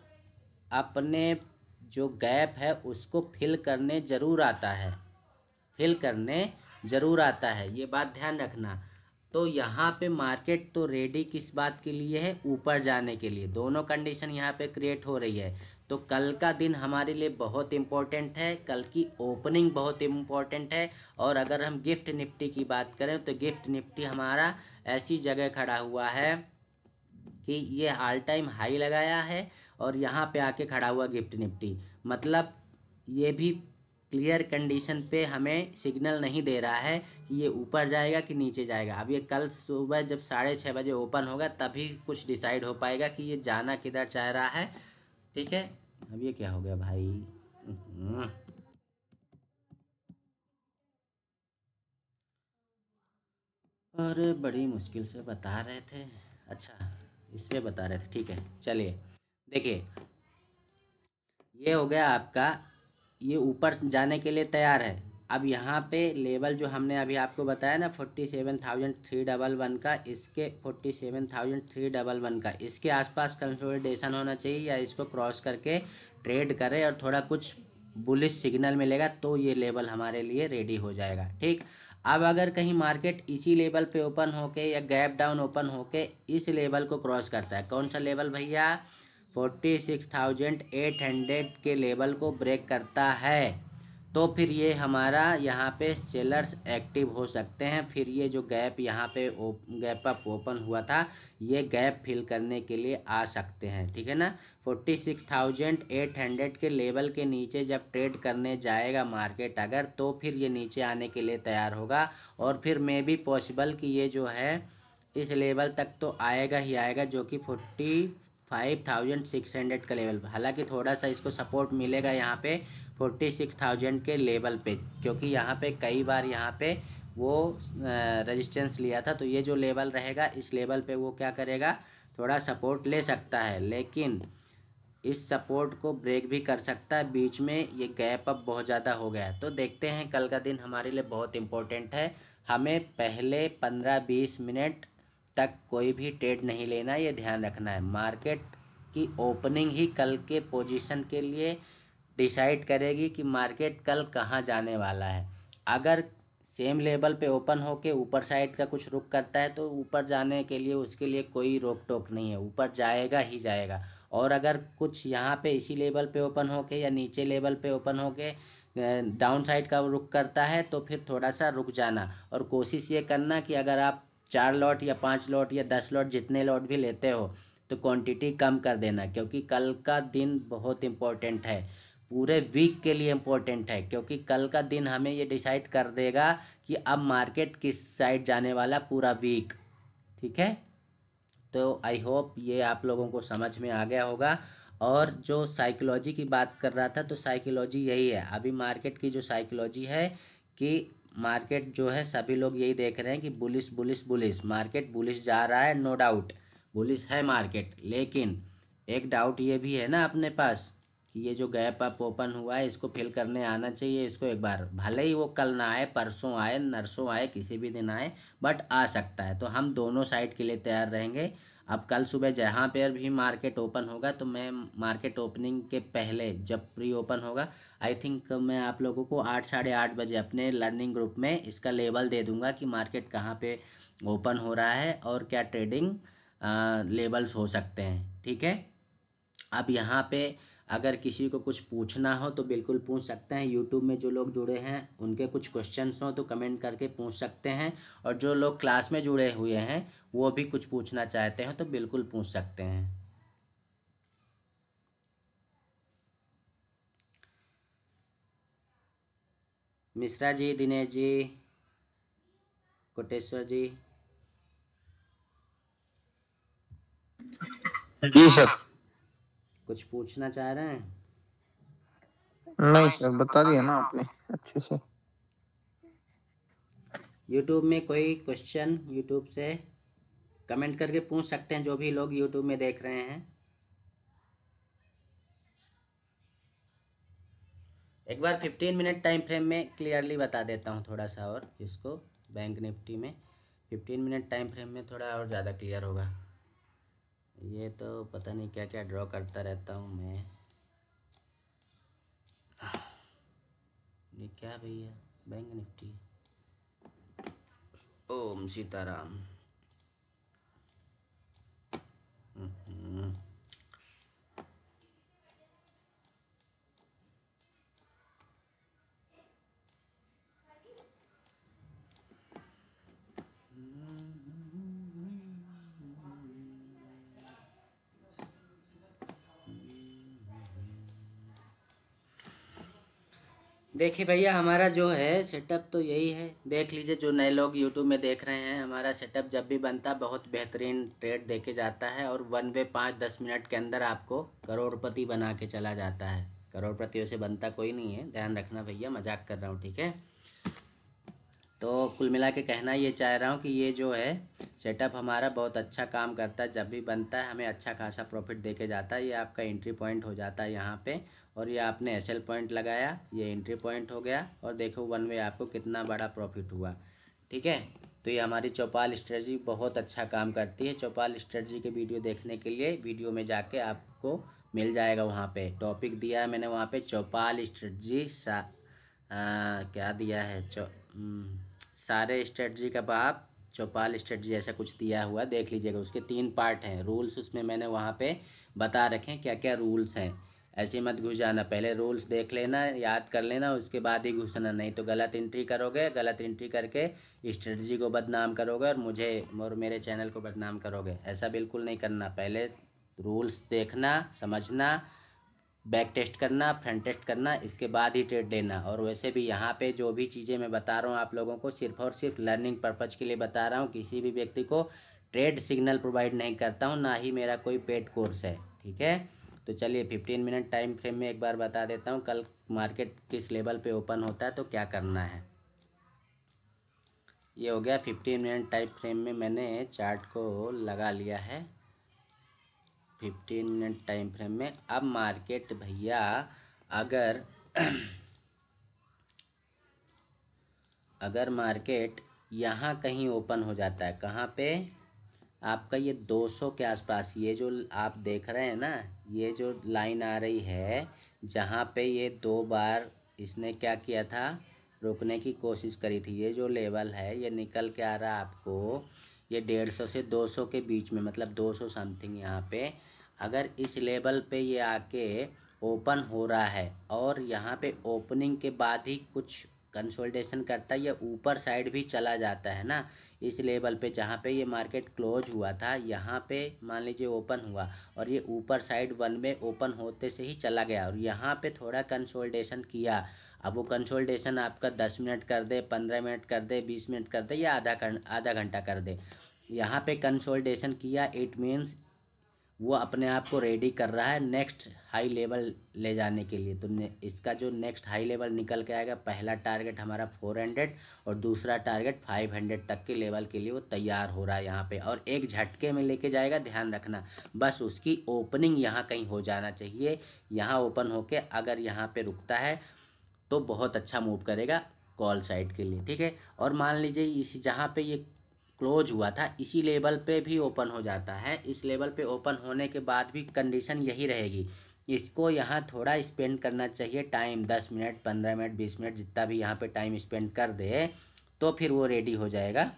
[SPEAKER 1] अपने जो गैप है उसको फिल करने ज़रूर आता है, फिल करने ज़रूर आता है, ये बात ध्यान रखना। तो यहाँ पे मार्केट तो रेडी किस बात के लिए है, ऊपर जाने के लिए, दोनों कंडीशन यहाँ पे क्रिएट हो रही है। तो कल का दिन हमारे लिए बहुत इम्पोर्टेंट है, कल की ओपनिंग बहुत इम्पोर्टेंट है। और अगर हम गिफ्ट निफ्टी की बात करें तो गिफ्ट निफ्टी हमारा ऐसी जगह खड़ा हुआ है कि ये ऑल टाइम हाई लगाया है और यहाँ पे आके खड़ा हुआ गिफ्ट निफ्टी, मतलब ये भी क्लियर कंडीशन पे हमें सिग्नल नहीं दे रहा है कि ये ऊपर जाएगा कि नीचे जाएगा। अब ये कल सुबह जब 6:30 बजे ओपन होगा तभी कुछ डिसाइड हो पाएगा कि ये जाना किधर चाह रहा है। ठीक है, अब ये क्या हो गया भाई। और बड़ी मुश्किल से बता रहे थे। अच्छा, इस पे बता रहे थे, ठीक है चलिए। देखिए, ये हो गया आपका, ये ऊपर जाने के लिए तैयार है। अब यहाँ पे लेवल जो हमने अभी आपको बताया ना 47,311 का, इसके 47,311 का इसके आसपास कंसोलिडेशन होना चाहिए, या इसको क्रॉस करके ट्रेड करे और थोड़ा कुछ बुलिश सिग्नल मिलेगा तो ये लेवल हमारे लिए रेडी हो जाएगा। ठीक, अब अगर कहीं मार्केट इसी लेवल पे ओपन होके या गैप डाउन ओपन होके इस लेवल को क्रॉस करता है, कौन सा लेवल भैया, 46,800 के लेवल को ब्रेक करता है, तो फिर ये हमारा यहाँ पे सेलर्स एक्टिव हो सकते हैं। फिर ये जो गैप यहाँ पे गैप अप ओपन हुआ था, ये गैप फिल करने के लिए आ सकते हैं। ठीक है ना, 46,800 के लेवल के नीचे जब ट्रेड करने जाएगा मार्केट अगर, तो फिर ये नीचे आने के लिए तैयार होगा। और फिर मे बी पॉसिबल कि ये जो है इस लेवल तक तो आएगा ही आएगा, जो कि 45,600 का लेवल। हालांकि थोड़ा सा इसको सपोर्ट मिलेगा यहाँ पे 46,000 के लेवल पे, क्योंकि यहाँ पे कई बार यहाँ पे वो रेजिस्टेंस लिया था। तो ये जो लेवल रहेगा इस लेवल पे वो क्या करेगा, थोड़ा सपोर्ट ले सकता है, लेकिन इस सपोर्ट को ब्रेक भी कर सकता है। बीच में ये गैप अप बहुत ज़्यादा हो गया है, तो देखते हैं। कल का दिन हमारे लिए बहुत इम्पोर्टेंट है, हमें पहले 15-20 मिनट तक कोई भी ट्रेड नहीं लेना, ये ध्यान रखना है। मार्केट की ओपनिंग ही कल के पोजीशन के लिए डिसाइड करेगी कि मार्केट कल कहाँ जाने वाला है। अगर सेम लेवल पे ओपन होके ऊपर साइड का कुछ रुख करता है तो ऊपर जाने के लिए उसके लिए कोई रोक टोक नहीं है, ऊपर जाएगा ही जाएगा। और अगर कुछ यहाँ पे इसी लेवल पे ओपन होके या नीचे लेवल पे ओपन होके डाउन साइड का रुख करता है तो फिर थोड़ा सा रुक जाना, और कोशिश ये करना कि अगर आप 4 लॉट या 5 लॉट या 10 लॉट जितने लॉट भी लेते हो तो क्वांटिटी कम कर देना, क्योंकि कल का दिन बहुत इम्पोर्टेंट है, पूरे वीक के लिए इम्पोर्टेंट है। क्योंकि कल का दिन हमें ये डिसाइड कर देगा कि अब मार्केट किस साइड जाने वाला पूरा वीक। ठीक है, तो आई होप ये आप लोगों को समझ में आ गया होगा। और जो साइकोलॉजी की बात कर रहा था, तो साइकोलॉजी यही है, अभी मार्केट की जो साइकोलॉजी है कि मार्केट जो है सभी लोग यही देख रहे हैं कि bullish bullish bullish, market bullish जा रहा है, नो डाउट बुलिश है मार्केट। लेकिन एक डाउट ये भी है ना अपने पास कि ये जो गैप अप ओपन हुआ है इसको फिल करने आना चाहिए इसको एक बार, भले ही वो कल ना आए, परसों आए, नरसों आए, किसी भी दिन आए, बट आ सकता है। तो हम दोनों साइड के लिए तैयार रहेंगे। अब कल सुबह जहाँ पर भी मार्केट ओपन होगा, तो मैं मार्केट ओपनिंग के पहले जब प्री ओपन होगा, आई थिंक मैं आप लोगों को 8-8:30 बजे अपने लर्निंग ग्रुप में इसका लेवल दे दूंगा कि मार्केट कहाँ पे ओपन हो रहा है और क्या ट्रेडिंग लेवल्स हो सकते हैं। ठीक है, अब यहाँ पे अगर किसी को कुछ पूछना हो तो बिल्कुल पूछ सकते हैं। यूट्यूब में जो लोग जुड़े हैं उनके कुछ क्वेश्चंस हो तो कमेंट करके पूछ सकते हैं, और जो लोग क्लास में जुड़े हुए हैं वो भी कुछ पूछना चाहते हैं तो बिल्कुल पूछ सकते हैं। मिश्रा जी, दिनेश जी, कोटेश्वर जी,
[SPEAKER 2] जी सर।
[SPEAKER 1] कुछ पूछना चाह रहे हैं?
[SPEAKER 2] नहीं सर, बता दिया ना आपने अच्छे से।
[SPEAKER 1] यूट्यूब में कोई क्वेश्चन, यूट्यूब से कमेंट करके पूछ सकते हैं जो भी लोग यूट्यूब में देख रहे हैं। एक बार 15 मिनट टाइम फ्रेम में क्लियरली बता देता हूँ थोड़ा सा, और इसको बैंक निफ्टी में 15 मिनट टाइम फ्रेम में थोड़ा और ज़्यादा क्लियर होगा। ये तो पता नहीं क्या क्या ड्रॉ करता रहता हूँ मैं। ये क्या भैया, बैंक निफ्टी, ओम सीताराम। हम्म, देखिए भैया, हमारा जो है सेटअप तो यही है, देख लीजिए। जो नए लोग यूट्यूब में देख रहे हैं, हमारा सेटअप जब भी बनता बहुत बेहतरीन ट्रेड देके जाता है और वन वे 5-10 मिनट के अंदर आपको करोड़पति बना के चला जाता है। करोड़पतियों से बनता कोई नहीं है, ध्यान रखना भैया, मजाक कर रहा हूँ, ठीक है। तो कुल मिला के कहना ये चाह रहा हूँ कि ये जो है सेटअप हमारा बहुत अच्छा काम करता है, जब भी बनता है हमें अच्छा खासा प्रॉफिट देके जाता है। ये आपका एंट्री पॉइंट हो जाता है यहाँ पे, और ये आपने एसएल पॉइंट लगाया, ये एंट्री पॉइंट हो गया, और देखो वन वे आपको कितना बड़ा प्रॉफिट हुआ, ठीक है। तो ये हमारी चौपाल स्ट्रेटजी बहुत अच्छा काम करती है। चौपाल स्ट्रेटजी के वीडियो देखने के लिए वीडियो में जाके आपको मिल जाएगा, वहाँ पे टॉपिक दिया है मैंने, वहाँ पे चौपाल स्ट्रेटजी क्या दिया है, सारे स्ट्रेटजी का बाप चौपाल स्ट्रेटजी ऐसा कुछ दिया हुआ, देख लीजिएगा। उसके 3 पार्ट हैं, रूल्स उसमें मैंने वहाँ पे बता रखे हैं क्या क्या रूल्स हैं। ऐसे मत घुस जाना, पहले रूल्स देख लेना, याद कर लेना, उसके बाद ही घुसना, नहीं तो गलत एंट्री करोगे, गलत एंट्री करके स्ट्रेटजी को बदनाम करोगे और मुझे और मेरे चैनल को बदनाम करोगे। ऐसा बिल्कुल नहीं करना, पहले रूल्स देखना, समझना, बैक टेस्ट करना, फ्रंट टेस्ट करना, इसके बाद ही ट्रेड लेना। और वैसे भी यहाँ पे जो भी चीज़ें मैं बता रहा हूँ आप लोगों को, सिर्फ और सिर्फ लर्निंग पर्पज़ के लिए बता रहा हूँ। किसी भी व्यक्ति को ट्रेड सिग्नल प्रोवाइड नहीं करता हूँ, ना ही मेरा कोई पेड कोर्स है, ठीक है। तो चलिए 15 मिनट टाइम फ्रेम में एक बार बता देता हूँ, कल मार्केट किस लेवल पे ओपन होता है तो क्या करना है। ये हो गया 15 मिनट टाइम फ्रेम में, मैंने चार्ट को लगा लिया है 15 मिनट टाइम फ्रेम में। अब मार्केट भैया अगर अगर मार्केट यहाँ कहीं ओपन हो जाता है, कहाँ पे, आपका ये 200 के आसपास, ये जो आप देख रहे हैं ना, ये जो लाइन आ रही है, जहाँ पे ये 2 बार इसने क्या किया था, रोकने की कोशिश करी थी, ये जो लेवल है ये निकल के आ रहा है आपको, ये 150 से 200 के बीच में, मतलब 200 समथिंग यहाँ पे। अगर इस लेवल पे ये आके ओपन हो रहा है और यहाँ पे ओपनिंग के बाद ही कुछ कंसोलिडेशन करता है, या ऊपर साइड भी चला जाता है ना, इस लेवल पे जहाँ पे ये मार्केट क्लोज हुआ था, यहाँ पे मान लीजिए ओपन हुआ और ये ऊपर साइड वन में ओपन होते से ही चला गया और यहाँ पे थोड़ा कंसोलिडेशन किया। अब वो कंसोलिडेशन आपका 10 मिनट कर दे, 15 मिनट कर दे, 20 मिनट कर दे, या आधा घंटा कर दे, यहाँ पे कंसोलिडेशन किया, इट मीन्स वो अपने आप को रेडी कर रहा है नेक्स्ट हाई लेवल ले जाने के लिए। तो इसका जो नेक्स्ट हाई लेवल निकल के आएगा, पहला टारगेट हमारा 400 और दूसरा टारगेट 500 तक के लेवल के लिए वो तैयार हो रहा है यहाँ पे, और एक झटके में लेके जाएगा, ध्यान रखना। बस उसकी ओपनिंग यहाँ कहीं हो जाना चाहिए, यहाँ ओपन होके अगर यहाँ पे रुकता है तो बहुत अच्छा मूव करेगा कॉल साइड के लिए, ठीक है। और मान लीजिए इसी जहाँ पे ये क्लोज हुआ था, इसी लेवल पे भी ओपन हो जाता है, इस लेवल पे ओपन होने के बाद भी कंडीशन यही रहेगी, इसको यहाँ थोड़ा स्पेंड करना चाहिए टाइम, 10 मिनट, 15 मिनट, 20 मिनट, जितना भी यहाँ पे टाइम स्पेंड कर दे तो फिर वो रेडी हो जाएगा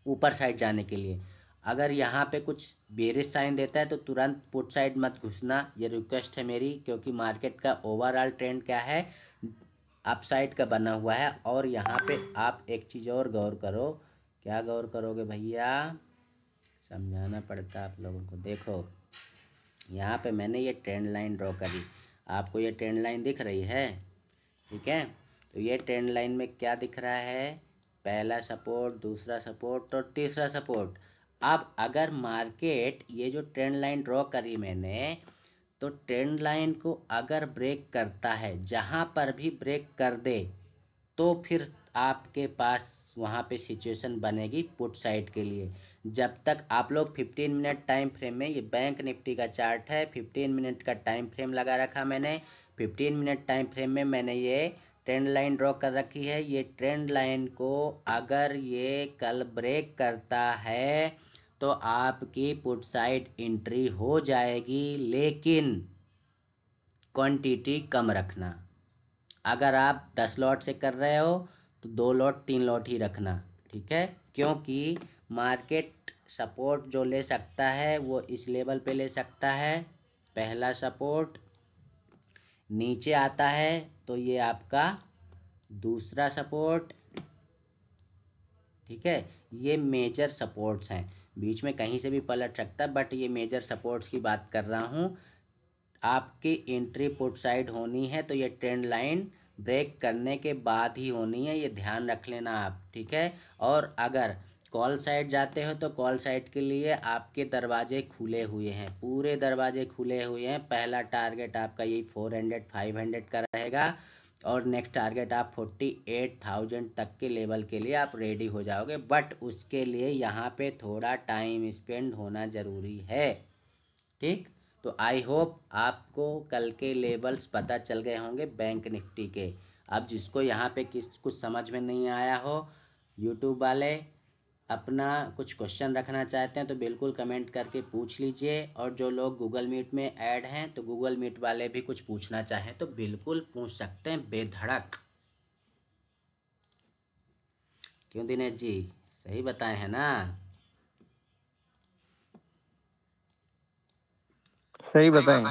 [SPEAKER 1] ऊपर साइड जाने के लिए। अगर यहाँ पे कुछ बेरिश साइन देता है तो तुरंत पुट साइड मत घुसना, ये रिक्वेस्ट है मेरी, क्योंकि मार्केट का ओवरऑल ट्रेंड क्या है, अप साइड का बना हुआ है। और यहाँ पे आप एक चीज़ और गौर करो, क्या गौर करोगे भैया, समझाना पड़ता है आप लोगों को। देखो यहाँ पे मैंने ये ट्रेंड लाइन ड्रॉ करी, आपको ये ट्रेंड लाइन दिख रही है, ठीक है। तो ये ट्रेंड लाइन में क्या दिख रहा है, पहला सपोर्ट, दूसरा सपोर्ट और तीसरा सपोर्ट। अब अगर मार्केट ये जो ट्रेंड लाइन ड्रॉ करी मैंने, तो ट्रेंड लाइन को अगर ब्रेक करता है, जहाँ पर भी ब्रेक कर दे, तो फिर आपके पास वहाँ पे सिचुएशन बनेगी पुट साइड के लिए। जब तक आप लोग 15 मिनट टाइम फ्रेम में, ये बैंक निफ्टी का चार्ट है, 15 मिनट का टाइम फ्रेम लगा रखा मैंने, 15 मिनट टाइम फ्रेम में मैंने ये ट्रेंड लाइन ड्रॉ कर रखी है। ये ट्रेंड लाइन को अगर ये कल ब्रेक करता है तो आपकी पुट साइड एंट्री हो जाएगी, लेकिन क्वांटिटी कम रखना। अगर आप 10 लॉट से कर रहे हो तो 2 लॉट 3 लॉट ही रखना, ठीक है। क्योंकि मार्केट सपोर्ट जो ले सकता है वो इस लेवल पे ले सकता है, पहला सपोर्ट, नीचे आता है तो ये आपका दूसरा सपोर्ट, ठीक है। ये मेजर सपोर्ट्स हैं, बीच में कहीं से भी पलट सकता है, बट ये मेजर सपोर्ट्स की बात कर रहा हूँ। आपकी एंट्री पुट साइड होनी है तो ये ट्रेंड लाइन ब्रेक करने के बाद ही होनी है, ये ध्यान रख लेना आप, ठीक है। और अगर कॉल साइड जाते हो तो कॉल साइड के लिए आपके दरवाजे खुले हुए हैं, पूरे दरवाजे खुले हुए हैं। पहला टारगेट आपका यही 400 500 का रहेगा, और नेक्स्ट टारगेट आप 48,000 तक के लेवल के लिए आप रेडी हो जाओगे। बट उसके लिए यहाँ पे थोड़ा टाइम स्पेंड होना ज़रूरी है, ठीक। तो आई होप आपको कल के लेवल्स पता चल गए होंगे बैंक निफ्टी के। अब जिसको यहाँ पे कुछ समझ में नहीं आया हो, यूट्यूब वाले अपना कुछ क्वेश्चन रखना चाहते हैं तो बिल्कुल कमेंट करके पूछ लीजिए। और जो लोग गूगल मीट में ऐड हैं तो गूगल मीट वाले भी कुछ पूछना चाहें तो बिल्कुल पूछ सकते हैं बेधड़क। क्यों दिनेश जी, सही बताए हैं ना?
[SPEAKER 2] सही बताएं।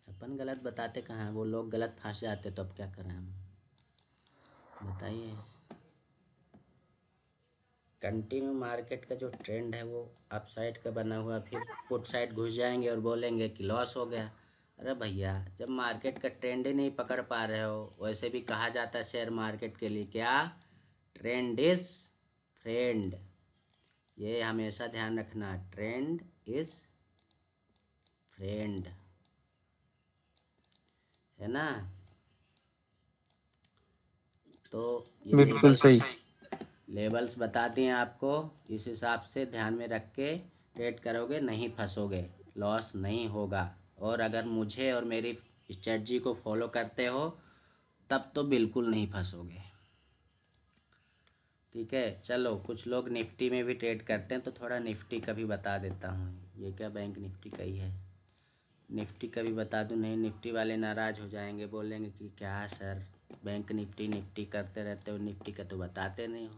[SPEAKER 1] अपन गलत बताते कहाँ हैं, वो लोग गलत फंस जाते तो अब क्या करें हम, बताइए। कंटिन्यू मार्केट का जो ट्रेंड है वो अप साइड का बना हुआ, फिर पुट साइड घुस जाएंगे और बोलेंगे कि लॉस हो गया। अरे भैया, जब मार्केट का ट्रेंड ही नहीं पकड़ पा रहे हो, वैसे भी कहा जाता है शेयर मार्केट के लिए क्या, ट्रेंड इज फ्रेंड। ये हमेशा ध्यान रखना, ट्रेंड इज फ्रेंड, है ना। तो ये
[SPEAKER 2] बिल्कुल
[SPEAKER 1] लेबल्स
[SPEAKER 2] सही।
[SPEAKER 1] लेबल्स बता दिए आपको, इस हिसाब से ध्यान में रख के ट्रेड करोगे, नहीं फंसोगे, लॉस नहीं होगा। और अगर मुझे और मेरी स्ट्रेटजी को फॉलो करते हो तब तो बिल्कुल नहीं फंसोगे, ठीक है। चलो, कुछ लोग निफ्टी में भी ट्रेड करते हैं तो थोड़ा निफ्टी का भी बता देता हूँ। ये क्या बैंक निफ्टी का ही है, निफ्टी का भी बता दूँ, नहीं निफ्टी वाले नाराज़ हो जाएंगे, बोलेंगे कि क्या सर बैंक निफ्टी निफ्टी करते रहते हो, निफ्टी का तो बताते नहीं हो।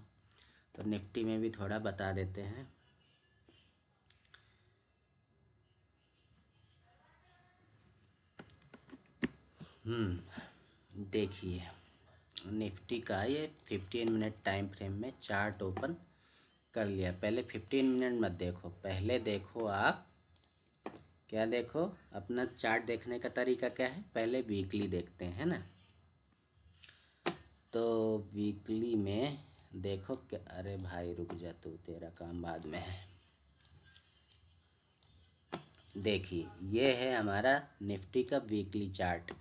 [SPEAKER 1] तो निफ्टी में भी थोड़ा बता देते हैं। देखिए, निफ्टी का ये 15 मिनट टाइम फ्रेम में चार्ट ओपन कर लिया। पहले 15 मिनट मत देखो, पहले देखो आप क्या देखो, अपना चार्ट देखने का तरीका क्या है, पहले वीकली देखते हैं ना। तो वीकली में देखो क्या, अरे भाई रुक जा तू, तेरा काम बाद में है। देखिए, ये है हमारा निफ्टी का वीकली चार्ट।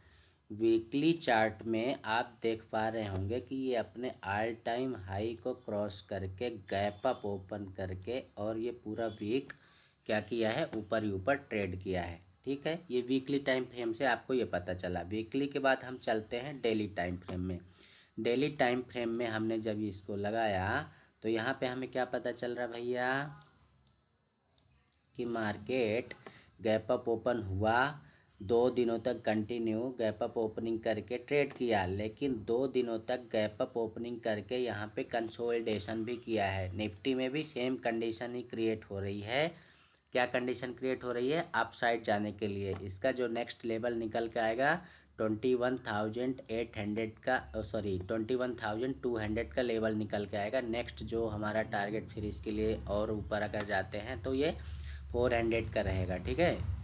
[SPEAKER 1] वीकली चार्ट में आप देख पा रहे होंगे कि ये अपने ऑल टाइम हाई को क्रॉस करके गैप अप ओपन करके और ये पूरा वीक क्या किया है, ऊपर ही ऊपर ट्रेड किया है, ठीक है। ये वीकली टाइम फ्रेम से आपको ये पता चला। वीकली के बाद हम चलते हैं डेली टाइम फ्रेम में। डेली टाइम फ्रेम में हमने जब इसको लगाया तो यहाँ पे हमें क्या पता चल रहा भैया कि मार्केट गैप अप ओपन हुआ, 2 दिनों तक कंटिन्यू गैप अप ओपनिंग करके ट्रेड किया, लेकिन 2 दिनों तक गैप अप ओपनिंग करके यहाँ पे कंसोलिडेशन भी किया है। निफ्टी में भी सेम कंडीशन ही क्रिएट हो रही है। क्या कंडीशन क्रिएट हो रही है, अप साइड जाने के लिए। इसका जो नेक्स्ट लेवल निकल के आएगा 21,800 का, सॉरी 21,200 का लेवल निकल के आएगा नेक्स्ट जो हमारा टारगेट। फिर इसके लिए और ऊपर अगर जाते हैं तो ये 400 का रहेगा, ठीक है।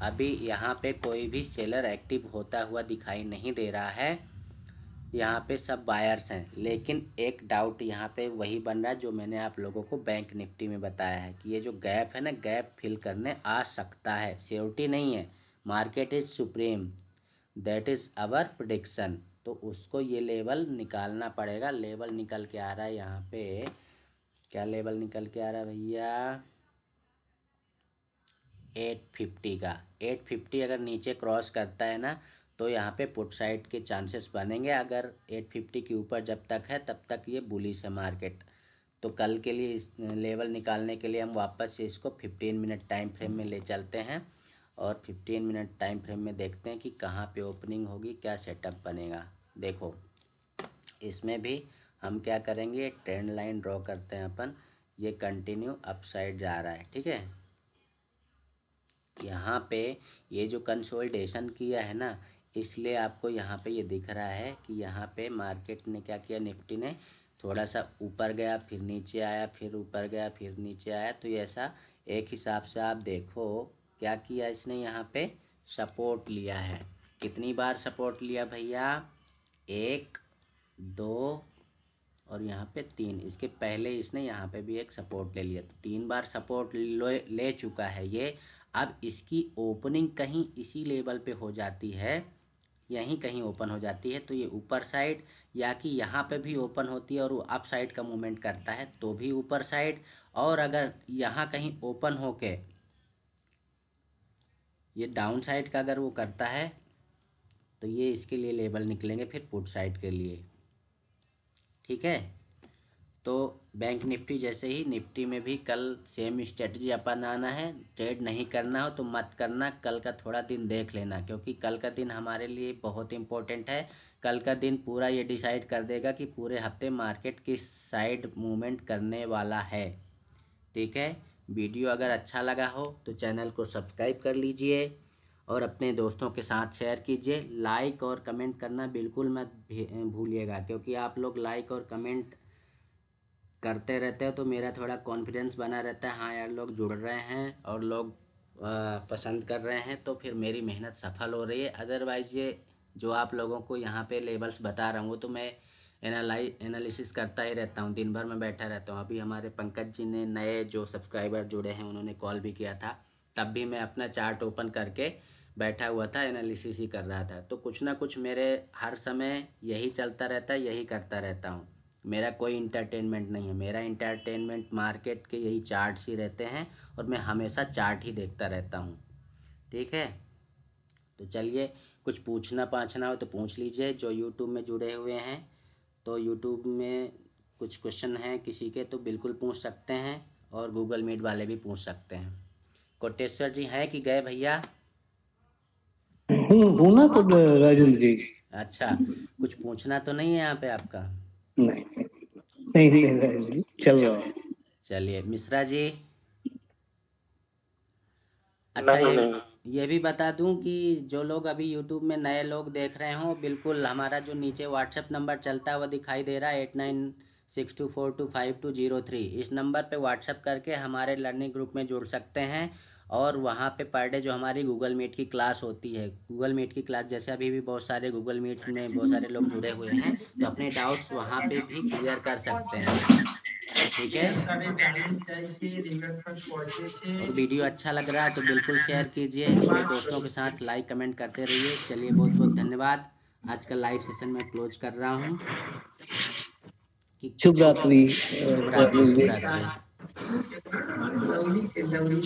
[SPEAKER 1] अभी यहाँ पे कोई भी सेलर एक्टिव होता हुआ दिखाई नहीं दे रहा है, यहाँ पे सब बायर्स हैं। लेकिन एक डाउट यहाँ पे वही बन रहा है जो मैंने आप लोगों को बैंक निफ्टी में बताया है कि ये जो गैप है ना, गैप फिल करने आ सकता है, श्योरिटी नहीं है। Market is supreme, that is our prediction. तो उसको ये लेवल निकालना पड़ेगा। लेवल निकल के आ रहा है यहाँ पे, क्या लेवल निकल के आ रहा है भैया, 850 का। 850 अगर नीचे क्रॉस करता है ना तो यहाँ पे पुट साइड के चांसेस बनेंगे। अगर 850 के ऊपर जब तक है तब तक ये बुलिश है मार्केट। तो कल के लिए इस लेवल निकालने के लिए हम वापस से इसको 15 मिनट टाइम फ्रेम में ले चलते हैं और 15 मिनट टाइम फ्रेम में देखते हैं कि कहाँ पे ओपनिंग होगी, क्या सेटअप बनेगा। देखो, इसमें भी हम क्या करेंगे, ट्रेंड लाइन ड्रॉ करते हैं अपन। ये कंटिन्यू अप साइड जा रहा है, ठीक है। यहाँ पे ये जो कंसोलिडेशन किया है ना, इसलिए आपको यहाँ पे ये दिख रहा है कि यहाँ पे मार्केट ने क्या किया, निफ्टी ने थोड़ा सा ऊपर गया, फिर नीचे आया, फिर ऊपर गया, फिर नीचे आया। तो ये ऐसा एक हिसाब से आप देखो क्या किया इसने, यहाँ पे सपोर्ट लिया है, कितनी बार सपोर्ट लिया भैया? 1 2 और यहाँ पे 3। इसके पहले इसने यहाँ पे भी एक सपोर्ट ले लिया, तो 3 बार सपोर्ट ले चुका है ये। अब इसकी ओपनिंग कहीं इसी लेवल पे हो जाती है, यहीं कहीं ओपन हो जाती है, तो ये ऊपर साइड, या कि यहाँ पे भी ओपन होती है और वो अप साइड का मूवमेंट करता है तो भी ऊपर साइड। और अगर यहाँ कहीं ओपन होके ये डाउन साइड का अगर वो करता है तो ये इसके लिए लेवल निकलेंगे फिर पुट साइड के लिए। ठीक है, तो बैंक निफ्टी जैसे ही निफ्टी में भी कल सेम स्ट्रेटजी अपनाना है। ट्रेड नहीं करना हो तो मत करना, कल का थोड़ा दिन देख लेना, क्योंकि कल का दिन हमारे लिए बहुत इम्पोर्टेंट है। कल का दिन पूरा ये डिसाइड कर देगा कि पूरे हफ्ते मार्केट किस साइड मूवमेंट करने वाला है। ठीक है, वीडियो अगर अच्छा लगा हो तो चैनल को सब्सक्राइब कर लीजिए और अपने दोस्तों के साथ शेयर कीजिए। लाइक और कमेंट करना बिल्कुल मत भूलिएगा, क्योंकि आप लोग लाइक और कमेंट करते रहते हो तो मेरा थोड़ा कॉन्फिडेंस बना रहता है, हाँ यार लोग जुड़ रहे हैं और लोग पसंद कर रहे हैं, तो फिर मेरी मेहनत सफल हो रही है। अदरवाइज़ ये जो आप लोगों को यहाँ पे लेवल्स बता रहा हूँ तो मैं एनालिसिस करता ही रहता हूँ, दिन भर में बैठा रहता हूँ। अभी हमारे पंकज जी ने नए जो सब्सक्राइबर जुड़े हैं उन्होंने कॉल भी किया था, तब भी मैं अपना चार्ट ओपन करके बैठा हुआ था, एनालिसिस ही कर रहा था। तो कुछ ना कुछ मेरे हर समय यही चलता रहता है, यही करता रहता हूँ। मेरा कोई इंटरटेनमेंट नहीं है, मेरा इंटरटेनमेंट मार्केट के यही चार्ट्स ही रहते हैं और मैं हमेशा चार्ट ही देखता रहता हूँ। ठीक है, तो चलिए कुछ पूछना पाछना हो तो पूछ लीजिए। जो यूट्यूब में जुड़े हुए हैं तो यूट्यूब में कुछ क्वेश्चन हैं किसी के तो बिल्कुल पूछ सकते हैं, और गूगल मीट वाले भी पूछ सकते हैं। कोटेश्वर जी हैं कि गए भैया?
[SPEAKER 2] हूँ ना तो राजेंद्र जी।
[SPEAKER 1] अच्छा, कुछ पूछना तो नहीं है यहाँ पे आपका?
[SPEAKER 2] नहीं नहीं नहीं राजेंद्र जी, चल रहा है।
[SPEAKER 1] चलिए मिश्रा जी। अच्छा, ये भी बता दूं कि जो लोग अभी यूट्यूब में नए लोग देख रहे हो, बिल्कुल हमारा जो नीचे व्हाट्सएप नंबर चलता है वो दिखाई दे रहा है 8962425203। इस नंबर पे व्हाट्सएप करके हमारे लर्निंग ग्रुप में जुड़ सकते हैं। और वहाँ पे पर डे जो हमारी गूगल मीट की क्लास होती है, गूगल मीट की क्लास जैसे अभी भी बहुत सारे गूगल मीट में बहुत सारे लोग जुड़े हुए हैं, तो अपने डाउट्स वहाँ पे भी क्लियर कर सकते हैं। ठीक है, और वीडियो अच्छा लग रहा है तो बिल्कुल शेयर कीजिए, अपने दोस्तों के साथ लाइक कमेंट करते रहिए। चलिए बहुत बहुत धन्यवाद। आज का लाइव सेशन मैं क्लोज कर रहा हूँ कि
[SPEAKER 2] शुभ रात्रि
[SPEAKER 1] शुभ रात्रि, शुभ रात्रि।